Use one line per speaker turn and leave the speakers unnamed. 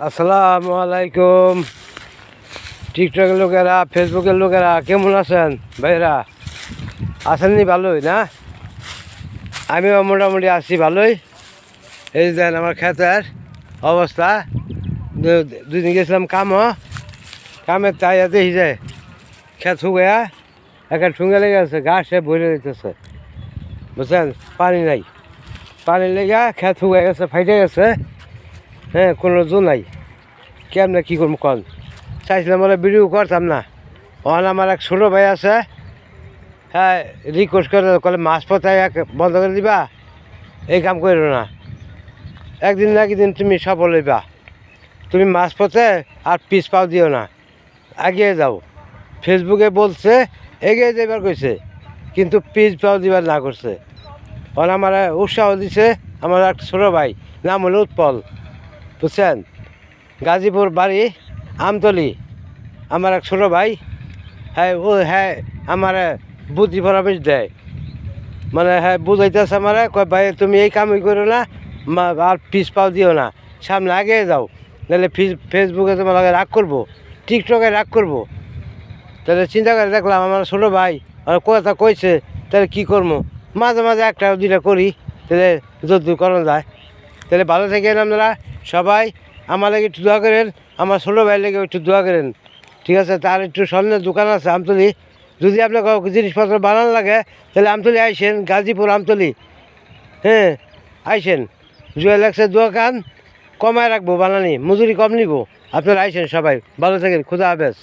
আসসালামু আলাইকুম। টিকটকের লোকেরা, ফেসবুকের লোকেরা কেমন আছেন ভাইরা? আছেননি ভালোই না? আমিও মোটামুটি আছি ভালোই। এই দেন আমার ক্ষেতের অবস্থা। দুদিন গেছিলাম কামের তাই দেখি যায় ক্ষেত শুকাইয়া একটা ঠুঙ্গে লেগে আছে, ঘাসে ভরে দিতেছে, বুঝছেন? পানি নাই, পানি লেগে ক্ষেত শুকাই গেছে, ফাইটে গেছে। হ্যাঁ, কোনো জো নাই। কেমনে কী করবো কন? চাইছিলাম বলে ভিডিও করতাম না। ওখানে আমার এক ছোটো ভাই আছে, হ্যাঁ, রিকোয়েস্ট করে মাছ পথায় এক বন্ধ করে দিবা, এই কাম করো না। একদিন না একদিন তুমি সফল হইবা। তুমি মাছ পথে আর পিস পাও দিও না, এগিয়ে যাও। ফেসবুকে বলছে এগিয়ে যাইবার কইছে, কিন্তু পিস পাও দিবার না করছে। ওখানে আমার উৎসাহ দিছে আমার এক ছোটো ভাই, নাম হলো উৎপল, বুঝছেন? গাজীপুর বাড়ি, আমতলি। আমার এক ছোটো ভাই, হ্যাঁ আমার বুদ্ধি পরামর্শ দেয়, মানে হ্যাঁ বুঝাইতেছে আমার, কয় ভাই তুমি এই কামই করো না, আর পিস পাও দিও না, সামনে আগে যাও, নাহলে ফেসবুকে তোমার লগে রাগ করবো, টিকটকে রাগ করবো। তাহলে চিন্তা করে দেখলাম আমার ছোটো ভাই আর কথা কইছে, তাহলে কী করবো? মাঝে মাঝে একটা দুইটা করি, তাহলে যদ্দূর করানো যায়। তাহলে ভালো থাকেন আপনারা সবাই। আমার লাগে একটু দোয়া করেন, আমার ছোটো ভাইয়ের লেগে একটু দোয়া করেন, ঠিক আছে? তার একটু স্বর্ণের দোকান আছে আমতলি। যদি আপনার জিনিসপত্র বানানো লাগে তাহলে আমতলি আইসেন, গাজীপুর আমতলি। হ্যাঁ, আইসেন। জুয়েলাক্সের দোকান, কমায় রাখবো বানানি, মজুরি কম নিব। আপনারা আইসেন সবাই, ভালো থাকেন, খুদা হাফেজ।